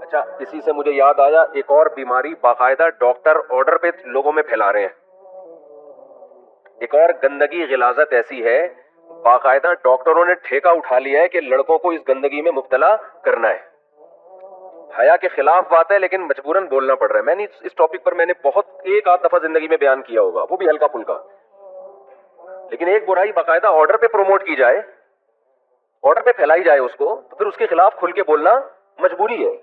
अच्छा, इसी से मुझे याद आया, एक और बीमारी बाकायदा डॉक्टर ऑर्डर पे लोगों में फैला रहे हैं। एक और गंदगी गिलाजत ऐसी है, बाकायदा डॉक्टरों ने ठेका उठा लिया है कि लड़कों को इस गंदगी में मुब्तला करना है। हया के खिलाफ बात है, लेकिन मजबूरन बोलना पड़ रहा है। मैंने इस टॉपिक पर मैंने बहुत एक आध दफा जिंदगी में बयान किया होगा, वो भी हल्का फुल्का, लेकिन एक बुराई बाकायदा ऑर्डर पे प्रोमोट की जाए, ऑर्डर पे फैलाई जाए उसको, तो फिर उसके खिलाफ खुल के बोलना मजबूरी है।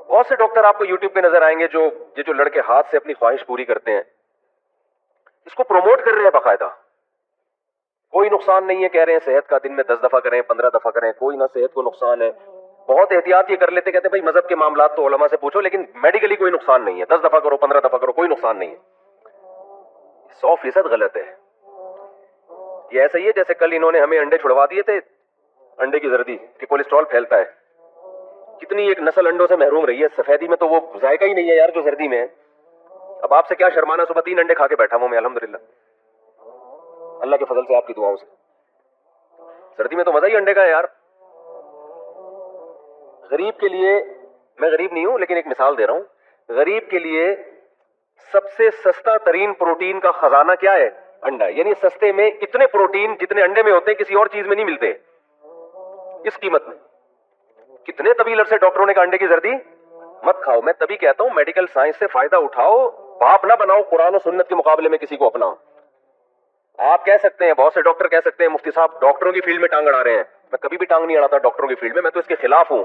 बहुत से डॉक्टर आपको यूट्यूब पे नजर आएंगे जो ये जो लड़के हाथ से अपनी ख्वाहिश पूरी करते हैं, इसको प्रमोट कर रहे हैं बाकायदा। कोई नुकसान नहीं है, कह रहे हैं सेहत का दिन में 10 दफा करें, 15 दफा करें, कोई ना सेहत को नुकसान है। बहुत एहतियात ये कर लेते, कहते भाई मजहब के मामला तो उलमा से पूछो, लेकिन मेडिकली कोई नुकसान नहीं है, 10 दफा करो, 15 दफा करो, कोई नुकसान नहीं है। 100% गलत है। ये ऐसा ही है जैसे कल इन्होंने हमें अंडे छुड़वा दिए थे, अंडे की जर्दी कि कोलेस्ट्रॉल फैलता है। कितनी एक नस्ल अंडों से महरूम रही है, सफेदी में तो वो जायका ही नहीं है यार जो जर्दी में है। अब आपसे क्या शर्माना, सुबह 3 अंडे खा के बैठा हूं मैं अल्हम्दुलिल्लाह, अल्लाह के फजल से, आपकी दुआओं से। सर्दी में तो मजा ही अंडे का है यार। गरीब के लिए, मैं गरीब नहीं हूं लेकिन एक मिसाल दे रहा हूं, गरीब के लिए सबसे सस्ता तरीन प्रोटीन का खजाना क्या है? अंडा। यानी सस्ते में इतने प्रोटीन जितने अंडे में होते हैं किसी और चीज में नहीं मिलते इस कीमत में। कितने तवील अरसे डॉक्टरों ने कहा अंडे की जर्दी मत खाओ। मैं तभी कहता हूं मेडिकल साइंस से फायदा उठाओ, बाप ना बनाओ कुरान और सुन्नत के मुकाबले में किसी को अपनाओ। आप कह सकते हैं, बहुत से डॉक्टर कह सकते हैं मुफ्ती साहब डॉक्टरों की फील्ड में टांग अड़ा रहे हैं। मैं कभी भी टांग नहीं अड़ाता डॉक्टरों की फील्ड में, मैं तो इसके खिलाफ हूं।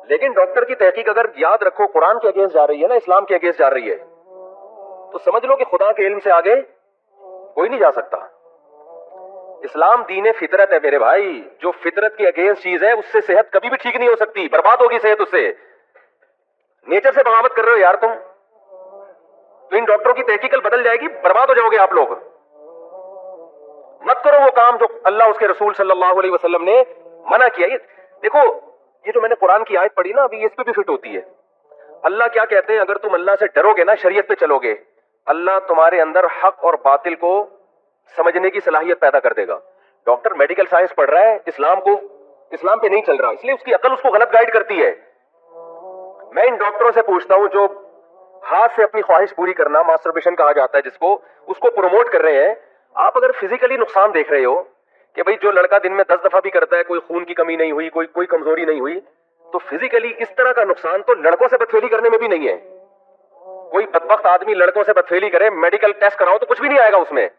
लेकिन डॉक्टर की तहकीक अगर याद रखो कुरान के अगेंस्ट जा रही है ना, इस्लाम के अगेंस्ट जा रही है, तो समझ लो कि खुदा के इल्म से आगे कोई नहीं जा सकता। इस्लाम दीन फितरत है मेरे भाई। जो फितरत की अगेंस्ट चीज है उससे सेहत कभी भी ठीक नहीं हो सकती, बर्बाद होगी सेहत उससे। नेचर से बगावत कर रहे हो यार तुम, तो इन डॉक्टरों की तहकीकल बदल जाएगी, बर्बाद हो जाओगे आप लोग। मत करो वो काम जो अल्लाह उसके रसूल सल्लल्लाहु अलैहि वसल्लम ने मना किया। ये देखो, ये जो मैंने कुरान की आयत पढ़ी ना अभी, इस पे भी फिट होती है। अल्लाह क्या कहते हैं, अगर तुम अल्लाह से डरोगे ना, शरीयत पे चलोगे, अल्लाह तुम्हारे अंदर हक और बातिल को समझने की सलाहियत पैदा कर देगा। डॉक्टर मेडिकल साइंस पढ़ रहा है, इस्लाम पे नहीं चल रहा, इसलिए उसकी अकल उसको गलत गाइड करती है। मैं इन डॉक्टरों से पूछता हूं जो हाथ से अपनी ख्वाहिश पूरी करना, मास्टरबेशन कहा जाता है जिसको, उसको प्रमोट कर रहे हैं। आप अगर फिजिकली नुकसान देख रहे हो कि भाई जो लड़का दिन में 10 दफा भी करता है, कोई खून की कमी नहीं हुई, कोई कमजोरी नहीं हुई, तो फिजिकली इस तरह का नुकसान तो लड़कों से बदफेली करने में भी नहीं है। कोई बदबख्त आदमी लड़कों से बदफेली करे, मेडिकल टेस्ट कराओ तो कुछ भी नहीं आएगा उसमें,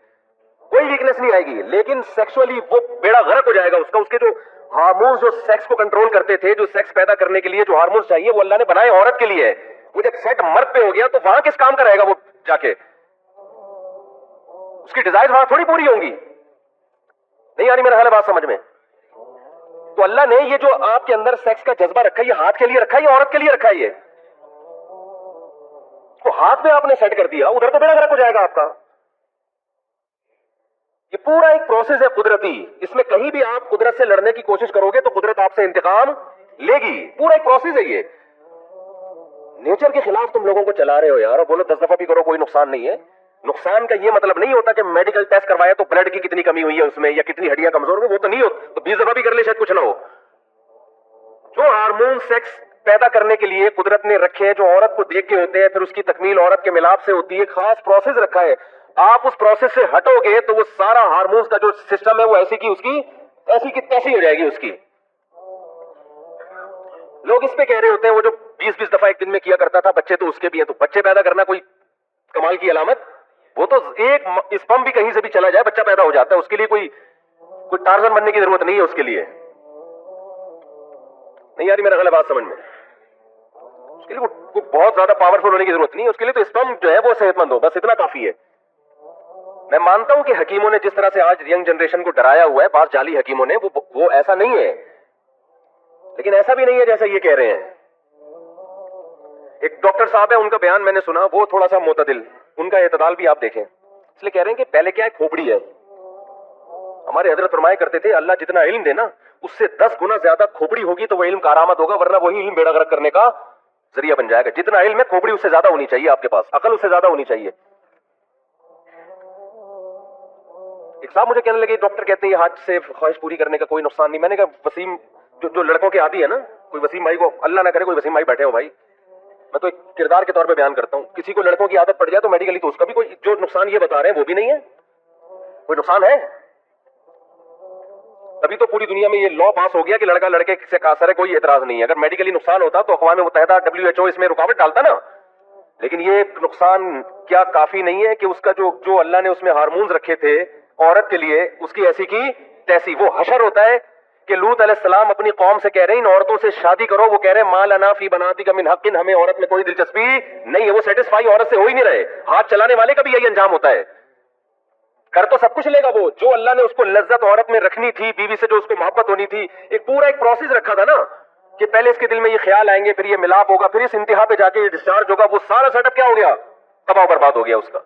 कोई वीकनेस नहीं आएगी। लेकिन सेक्सुअली वो बेड़ा गर्क हो जाएगा उसका। उसके जो हार्मोन्स जो सेक्स को कंट्रोल करते थे, जो सेक्स पैदा करने के लिए जो हार्मोन्स चाहिए, वो अल्लाह ने बनाए औरत के लिए है। वो जब सेट मर्द पे हो गया तो वहां किस काम का रहेगा वो जाके? उसकी डिजायर वहां थोड़ी पूरी होंगी। नहीं आ रही मेरा हाल बात समझ में? तो अल्लाह ने ये जो आपके अंदर सेक्स का जज्बा रखा है, ये हाथ के लिए रखा है या औरत के लिए रखा है? ये तो हाथ में आपने सेट कर दिया, उधर तो बेड़ा गर्क हो जाएगा आपका। ये पूरा एक प्रोसेस है कुदरती। इसमें कहीं भी आप कुदरत से लड़ने की कोशिश करोगे तो कुदरत आपसे इंतकाम लेगी। पूरा एक प्रोसेस है ये। नेचर के खिलाफ तुम लोगों को चला रहे हो यार, और बोलो 10 दफा भी करो कोई नुकसान नहीं है। नुकसान का ये मतलब नहीं होता कि मेडिकल टेस्ट करवाया तो ब्लड की कितनी कमी हुई है उसमें या कितनी हड्डियां कमजोर हो, वो तो नहीं होता। तो 20 दफा भी कर ले शायद कुछ ना हो। जो हार्मोन सेक्स पैदा करने के लिए कुदरत ने रखे हैं, जो औरत को देख के होते हैं, फिर उसकी तकमील औरत के मिलाप से होती है, खास प्रोसेस रखा है। आप उस प्रोसेस से हटोगे तो वो सारा हार्मोन्स का जो सिस्टम है वो ऐसी की उसकी ऐसी की तैसी हो जाएगी उसकी। लोग इस पे कह रहे होते हैं वो जो 20-20 दफा एक दिन में किया करता था, बच्चे तो उसके भी हैं। तो बच्चे पैदा करना कोई कमाल की अलामत? वो तो एक स्पर्म भी कहीं से भी चला जाए बच्चा पैदा हो जाता है। उसके लिए कोई टार्जन बनने की जरूरत नहीं है उसके लिए। नहीं यार मेरा गलत बात समझ में? उसके लिए वो बहुत ज्यादा पावरफुल होने की जरूरत नहीं है। उसके लिए तो स्पर्म जो है वो सेहतमंद हो, बस इतना काफी है। मैं मानता हूं कि हकीमों ने जिस तरह से आज यंग जनरेशन को डराया हुआ है, बात जाली हकीमों ने, वो ऐसा नहीं है। लेकिन ऐसा भी नहीं है जैसा ये कह रहे हैं। एक डॉक्टर साहब है, उनका बयान मैंने सुना, वो थोड़ा सा मोतदिल, उनका एतदाल भी आप देखें। इसलिए कह रहे हैं कि पहले क्या है, खोपड़ी है। हमारे हजरत फरमाया करते थे अल्लाह जितना इल्म देना उससे 10 गुना ज्यादा खोपड़ी होगी तो वह इल्म कारामत होगा, वरना वही इल्म बेड़ा गर्क करने का जरिया बन जाएगा। जितना इल्म है खोपड़ी उससे ज्यादा होनी चाहिए आपके पास, अकल उससे ज्यादा होनी चाहिए। एक साहब मुझे कहने लगे डॉक्टर कहते हैं हाथ से ख्वाहिश पूरी करने का कोई नुकसान नहीं। मैंने कहा वसीम जो लड़कों के आदी है ना, कोई वसीम भाई को, अल्लाह ना करे कोई वसीम भाई बैठे हो भाई, मैं तो एक किरदार के तौर पे बयान करता हूं, किसी को लड़कों की आदत पड़ जाए तो मेडिकली तो उसका भी कोई, जो नुकसान ये बता रहे हैं वो भी नहीं है, कोई नुकसान है? तभी तो पूरी दुनिया में ये लॉ पास हो गया कि लड़का लड़के से कासर है, कोई एतराज नहीं है। अगर मेडिकली नुकसान होता तो अक़वाम मुत्तहिदा WHO इसमें रुकावट डालता ना। लेकिन ये नुकसान क्या काफी नहीं है कि उसका जो अल्लाह ने उसमें हार्मोन्स रखे थे औरत के लिए, उसकी ऐसी की तैसी। वो हशर होता है कि लूत अलैहिस्सलाम अपनी कौम से कह रहे हैं इन औरतों से शादी करो, वो कह रहे हैं मा लना फी बनातिका मिन हक़्क़िन, हमें औरत में कोई दिलचस्पी नहीं है। वो सेटिस्फाई औरत से हो ही नहीं रहे। हाथ चलाने वाले का भी यही अंजाम होता है। कर तो सब कुछ लेगा वो, जो अल्लाह ने उसको लज्जत औरत में रखनी थी, बीवी से जो उसको मोहब्बत होनी थी, एक पूरा एक प्रोसेस रखा था ना कि पहले इसके दिल में ये ख्याल आएंगे, फिर ये मिलाप होगा, फिर इस इंतहा पे जाके ये डिस्चार्ज होगा। वो सारा सेटअप क्या हो गया? तबाह बर्बाद हो गया उसका।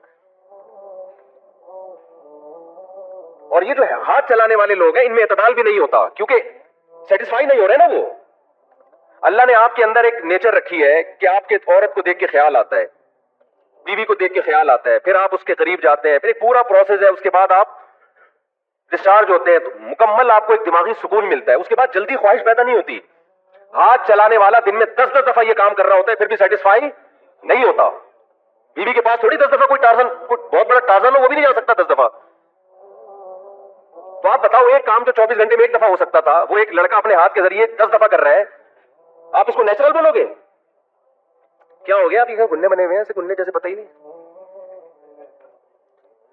और ये जो है हाथ चलाने वाले लोग हैं, इनमें इतदाल भी नहीं होता, क्योंकि सेटिस्फाई नहीं हो रहे ना वो। अल्लाह ने आपके अंदर एक नेचर रखी है कि आपके औरत को देख के ख्याल आता है, बीवी को देख के ख्याल आता है, फिर आप उसके करीब जाते हैं, फिर एक पूरा प्रोसेस है, उसके बाद आप डिस्चार्ज होते हैं, तो मुकम्मल आपको एक दिमागी सुकून मिलता है। उसके बाद जल्दी ख्वाहिश पैदा नहीं होती। हाथ चलाने वाला दिन में 10-10 दफा ये काम कर रहा होता है, फिर भी सेटिस्फाई नहीं होता। बीवी के पास थोड़ी 10 दफा कोई टार्जन, कोई बहुत बड़ा टार्जन हो, वो भी नहीं जा सकता 10 दफा। तो आप बताओ, एक काम जो 24 घंटे में एक दफा हो सकता था, वो एक लड़का अपने हाथ के जरिए 10 दफा कर रहा है, आप इसको नेचुरल बोलोगे? क्या हो गया? आप ये गुन्ने बने हुए हैं, ऐसे गुन्ने जैसे पता ही नहीं।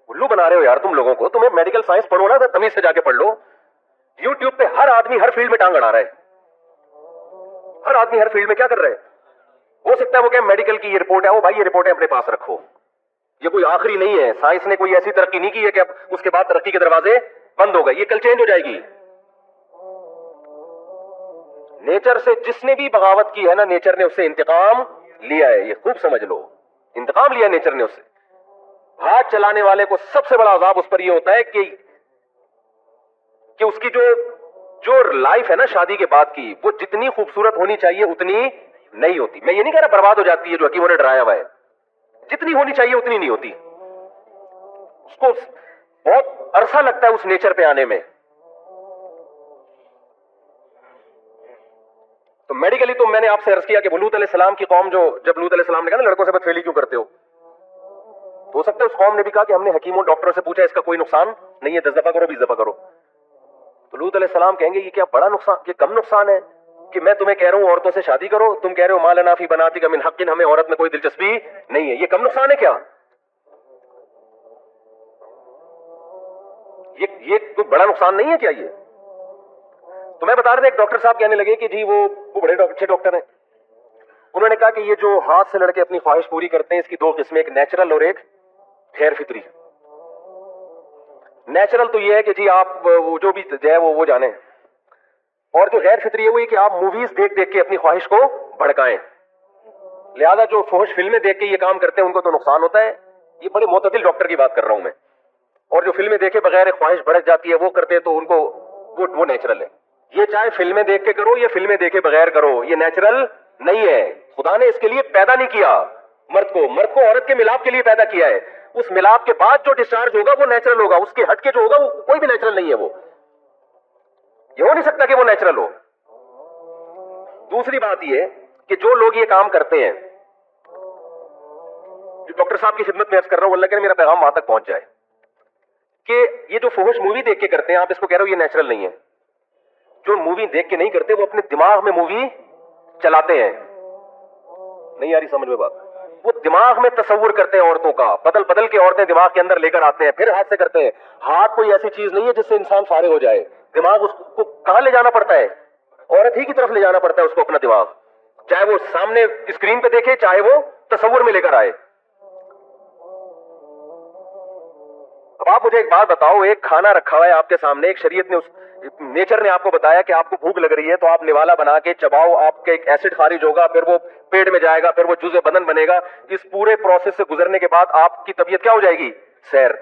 उल्लू बना रहे हो यार तुम लोगों को। तुम्हें मेडिकल साइंस पढ़ो ना, तो तमीज से जाके पढ़ लो। यूट्यूब पे हर आदमी हर फील्ड में टांग अड़ा रहा है। हर आदमी हर फील्ड में क्या कर रहा है? हो सकता है वो क्या मेडिकल की ये रिपोर्ट है, वो भाई ये रिपोर्टें अपने पास रखो, ये कोई आखिरी नहीं है। साइंस ने कोई ऐसी तरक्की नहीं की है कि अब उसके बाद तरक्की के दरवाजे बंद हो गए। ये कल चेंज हो जाएगी। नेचर से जिसने भी बगावत की है ना, नेचर ने उससे इंतकाम लिया है। ये खूब समझ लो, इंतकाम लिया नेचर ने उससे। हाथ चलाने वाले को सबसे बड़ा अजाब उस पर यह होता है कि उसकी जो लाइफ है ना शादी के बाद की, वो जितनी खूबसूरत होनी चाहिए उतनी नहीं होती। मैं ये नहीं कह रहा बर्बाद हो जाती है, जो हकीमों ने डराया हुआ है। जितनी होनी चाहिए उतनी नहीं होती। उसको बहुत अरसा लगता है उस नेचर पे आने में। तो मेडिकली तो मैंने आपसे अर्ज किया कि लूत अलैहिस्सलाम की कौम, जब लूत अलैहिस्सलाम ने कहा ना लड़कों से बदफेली क्यों करते हो, तो हो सकता है उस कौम ने भी कहा कि हमने हकीमों डॉक्टरों से पूछा इसका कोई नुकसान नहीं है, 10 दफा करो 20 दफा करो। तो लूत अलैहिस्सलाम कहेंगे ये क्या बड़ा नुकसान, ये कम नुकसान है कि मैं तुम्हें कह रहा हूं औरतों से शादी करो, तुम कह रहे हो मा लना फी बनातिका मिन हक़्क़िन, हमें औरत में कोई दिलचस्पी नहीं है। ये कम नुकसान है क्या? ये कोई बड़ा नुकसान नहीं है क्या ये? तो मैं बता रहे थे, एक डॉक्टर साहब कहने लगे कि जी वो बड़े अच्छे डॉक्टर हैं, उन्होंने कहा कि ये जो हाथ से लड़के अपनी ख्वाहिश पूरी करते हैं, इसकी दो किस्में, एक नेचुरल और एक गैर फितरी। नेचुरल तो ये है कि जी आप वो जो भी है वो जाने, और जो गैर फितरी है वो ये कि आप मूवीज देख देख के अपनी ख्वाहिश को भड़काएं। लिहाजा जो फोहश फिल्में देख के ये काम करते हैं उनको तो नुकसान होता है। ये बड़े मोतदिल डॉक्टर की बात कर रहा हूं मैं। और जो फिल्में देखे बगैर ख्वाहिश भड़क जाती है वो करते हैं, तो उनको वो नेचुरल है। ये चाहे फिल्में देख के करो या फिल्में देखे बगैर करो, ये नेचुरल नहीं है। खुदा ने इसके लिए पैदा नहीं किया मर्द को औरत के मिलाप के लिए पैदा किया है। उस मिलाप के बाद जो डिस्चार्ज होगा वो नेचुरल होगा, उसके हटके जो होगा वो कोई भी नेचुरल नहीं है। वो ये हो नहीं सकता कि वो नेचुरल हो। दूसरी बात ये कि जो लोग ये काम करते हैं, जो डॉक्टर साहब की खिदमत में अर्ज कर रहा हूं, अल्लाह करे मेरा पैगाम वहां तक पहुंच जाए, कि ये जो फोहश मूवी देख के करते हैं, आप इसको कह रहे हो ये नेचुरल नहीं है। जो मूवी देख के नहीं करते वो अपने दिमाग में मूवी चलाते हैं। नहीं आ रही समझ में बात? वो दिमाग में तस्वुर करते हैं औरतों का, बदल बदल के औरतें दिमाग के अंदर लेकर आते हैं, फिर हाथ से करते हैं। हाथ कोई ऐसी चीज नहीं है जिससे इंसान फारिग हो जाए। दिमाग उसको कहां ले जाना पड़ता है? औरत ही की तरफ ले जाना पड़ता है उसको अपना दिमाग, चाहे वो सामने स्क्रीन पे देखे, चाहे वो तस्वुर में लेकर आए। अब आप मुझे एक बात बताओ, एक खाना रखा हुआ है आपके सामने, एक शरीयत ने नेचर ने आपको बताया कि आपको भूख लग रही है, तो आप निवाला बना के चबाओ, आपके एक एसिड खारिज होगा, फिर वो पेट में जाएगा, फिर वो जुज़े बदन बनेगा। इस पूरे प्रोसेस से गुजरने के बाद आपकी तबीयत क्या हो जाएगी? सैर।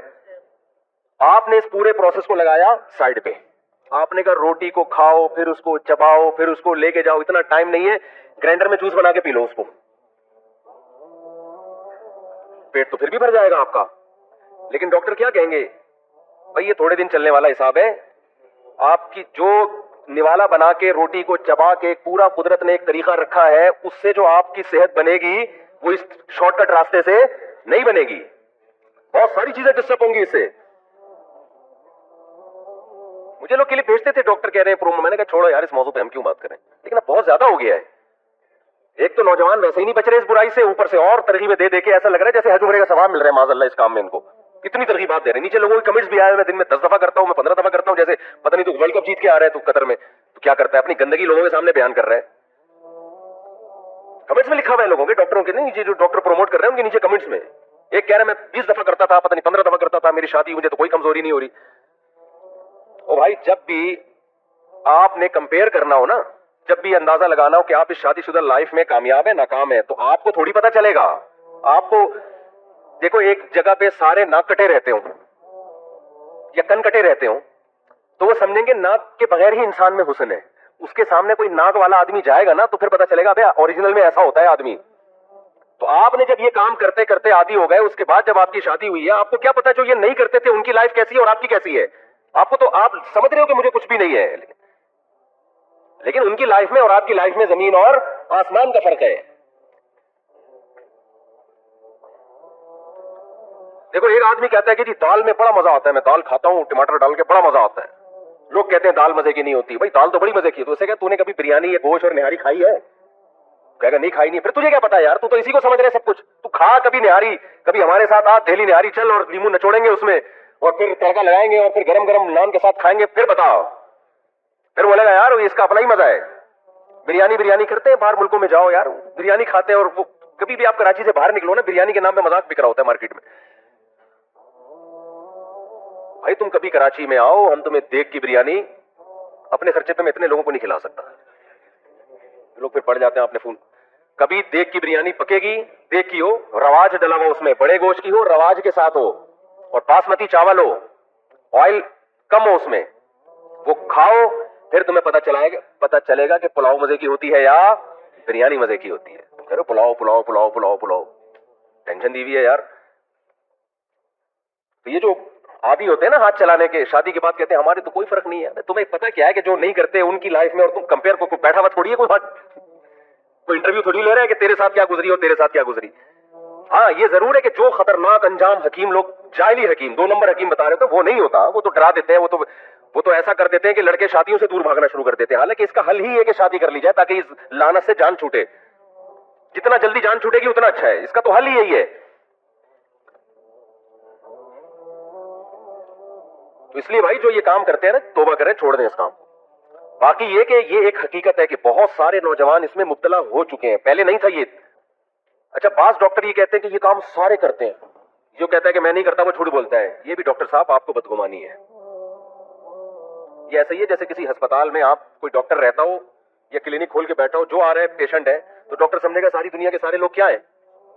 आपने इस पूरे प्रोसेस को लगाया साइड पे, आपने कहा रोटी को खाओ, फिर उसको चबाओ, फिर उसको लेके जाओ। इतना टाइम नहीं है, ग्राइंडर में जूस बना के पी लो उसको, पेट तो फिर भी भर जाएगा आपका। लेकिन डॉक्टर क्या कहेंगे? भाई ये थोड़े दिन चलने वाला हिसाब है, आपकी जो निवाला बना के रोटी को चबा के पूरा कुदरत ने एक तरीका रखा है, उससे जो आपकी सेहत बनेगी वो इस शॉर्टकट रास्ते से नहीं बनेगी। बहुत सारी चीजें डिस्टर्ब होंगी इससे। मुझे लोग क्लिप भेजते थे, डॉक्टर कह रहे हैं प्रोमो, मैंने कहा छोड़ो यार इस मौजूद पे हम क्यों बात करें, लेकिन अब बहुत ज्यादा हो गया है। एक तो नौजवान वैसे ही नहीं बच रहे इस बुराई से, ऊपर से और तरकीबें दे के ऐसा लग रहा है जैसे हज उम्रे का सवाब मिल रहा है माज़अल्लाह इस काम में इनको। इतनी तरकीबात दे रहे हैं। नीचे लोगों के कमेंट्स भी आए, मैं दिन में 10 दफा करता हूं, मैं 15 दफा करता हूं, जैसे पता नहीं तू वर्ल्ड कप जीत के आ रहा है तू कतर में, तो क्या करता है अपनी गंदगी लोगों के सामने बयान कर रहा है। कमेंट्स में लिखा हुआ है लोगों के, डॉक्टरों के नहीं, जो डॉक्टर प्रमोट कर रहे हैं उनके नीचे कमेंट्स में एक कह रहा है मैं 20 दफा करता था, पता नहीं 15 दफा करता था, मेरी शादी मुझे तो कोई कमजोरी नहीं हो रही। ओ भाई, जब भी आपने कंपेयर करना हो ना, जब भी अंदाजा लगाना हो कि आप इस शादीशुदा लाइफ में कामयाब है नाकाम है, तो आपको थोड़ी पता चलेगा। आपको देखो, एक जगह पे सारे नाक कटे रहते हो या कन कटे रहते हो तो वो समझेंगे नाक के बगैर ही इंसान में हुस्न है। उसके सामने कोई नाक वाला आदमी जाएगा ना तो फिर पता चलेगा भैया ओरिजिनल में ऐसा होता है आदमी। तो आपने जब ये काम करते करते आदी हो गए, उसके बाद जब आपकी शादी हुई है, आपको क्या पता जो ये नहीं करते थे उनकी लाइफ कैसी है और आपकी कैसी है। आपको तो आप समझ रहे हो कि मुझे कुछ भी नहीं है, लेकिन उनकी लाइफ में और आपकी लाइफ में जमीन और आसमान का फर्क है। देखो, एक आदमी कहता है कि जी दाल में बड़ा मजा आता है, मैं दाल खाता हूं टमाटर डाल के बड़ा मजा आता है। लोग कहते हैं दाल मजे की नहीं होती। भाई दाल तो बड़ी मजे की है। तो उसे क्या तूने कभी बिरयानी या गोश्त और निहारी खाई है? कहेगा नहीं खाई नहीं। फिर तुझे क्या पता यार, तू तो इसी को समझ रहे सब कुछ। तू खा कभी निहारी, कभी हमारे साथ आ दिल्ली निहारी चल और नींबू नचोड़ेंगे उसमें और फिर तड़का लगाएंगे और फिर गरम गरम नान के साथ खाएंगे, फिर बताओ। फिर बोलेगा यार इसका अपना ही मजा है। बिरयानी बिरयानी करते हैं, बाहर मुल्कों में जाओ यार बिरयानी खाते हैं। और वो कभी भी आप कराची से बाहर निकलो ना, बिरयानी के नाम पे मजाक बिक रहा होता है मार्केट में। भाई तुम कभी कराची में आओ, हम तुम्हें देख की बिरयानी अपने खर्चे पे मैं इतने लोगों को नहीं खिला सकता। लोग फिर पड़ जाते हैं अपने फोन। कभी देख की बिरयानी पकेगी, देख की हो, रवाज डला हुआ उसमें, बड़े गोश्त की हो, रवाज के साथ हो और बासमती चावल हो, ऑयल कम हो उसमें, वो खाओ, फिर तुम्हें पता चलेगा कि पुलाव मजे की होती है या बिरयानी मजे की होती है। कह रहे पुलाव पुलाव पुलाव पुलाव पुलाव, टेंशन दी हुई है यार। तो ये जो आदि होते हैं ना हाथ चलाने के, शादी के बाद कहते हैं हमारे तो कोई फर्क नहीं है। तुम्हें पता क्या है कि जो नहीं करते उनकी लाइफ में और तुम कंपेयर को बैठा हुआ थोड़ी है कोई इंटरव्यू थोड़ी ले रहा है कि तेरे साथ क्या गुजरी और तेरे साथ क्या गुजरी। हाँ ये जरूर है कि जो खतरनाक अंजाम हकीम लोग, जाहिली हकीम, 2 नंबर हकीम बता रहे थे, वो नहीं होता। वो तो डरा देते हैं, वो तो ऐसा कर देते हैं कि लड़के शादियों से दूर भागना शुरू कर देते हैं। हालांकि इसका हल ही है कि शादी कर ली जाए ताकि इस लानत से जान छूटे। जितना जल्दी जान छूटेगी उतना अच्छा है। इसका तो हल ही यही है। तो इसलिए भाई जो ये काम करते हैं ना, तौबा करें, छोड़ दें इस काम। बाकी ये कि ये एक हकीकत है कि बहुत सारे नौजवान इसमें मुब्तला हो चुके हैं, पहले नहीं था ये। अच्छा, बास डॉक्टर ये कहते हैं कि ये काम सारे करते हैं। जो कहता है कि मैं नहीं करता वो झूठ बोलता है। ये भी डॉक्टर साहब आपको बदगुमानी है। ये ऐसा ही है जैसे किसी अस्पताल में आप कोई डॉक्टर रहता हो या क्लिनिक खोल के बैठा हो, जो आ रहा है पेशेंट है तो डॉक्टर समझेगा सारी दुनिया के सारे लोग क्या है,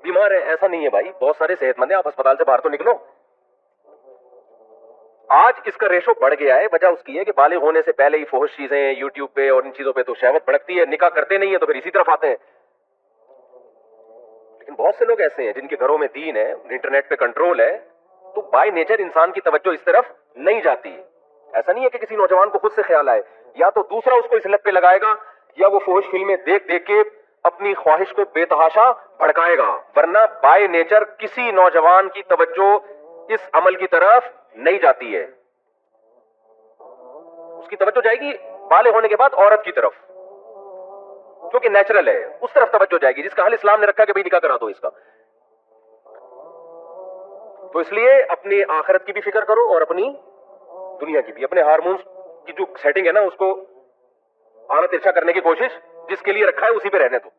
बीमार है। ऐसा नहीं है भाई, बहुत सारे सेहतमंद है। आप अस्पताल से बाहर तो निकलो। आज इसका रेशो बढ़ गया है। वजह उसकी है कि बालिग होने से पहले ही फोहश चीजें यूट्यूब पे और इन चीजों पे तो शहवत भड़कती है, निकाह करते नहीं है तो फिर इसी तरफ आते हैं। लेकिन बहुत से लोग ऐसे हैं जिनके घरों में दीन है, इंटरनेट पे कंट्रोल है, तो बाय नेचर इंसान की तवज्जो इस तरफ नहीं जाती। ऐसा नहीं है कि किसी नौजवान को खुद से ख्याल आए, या तो दूसरा उसको इस लत पे लगाएगा या वो फोहश फिल्में देख देख के अपनी ख्वाहिश को बेतहाशा भड़काएगा। वरना बाय नेचर किसी नौजवान की तवज्जो इस अमल की तरफ नहीं जाती है। उसकी तवज्जो जाएगी बाले होने के बाद औरत की तरफ, जो कि नेचुरल है, उस तरफ तवज्जो जाएगी जिसका हल इस्लाम ने रखा कि भाई निकाह करा दो इसका। तो इसलिए अपनी आखिरत की भी फिक्र करो और अपनी दुनिया की भी। अपने हार्मोन्स की जो सेटिंग है ना, उसको आना तिरछा करने की कोशिश जिसके लिए रखा है उसी पे रहने दो।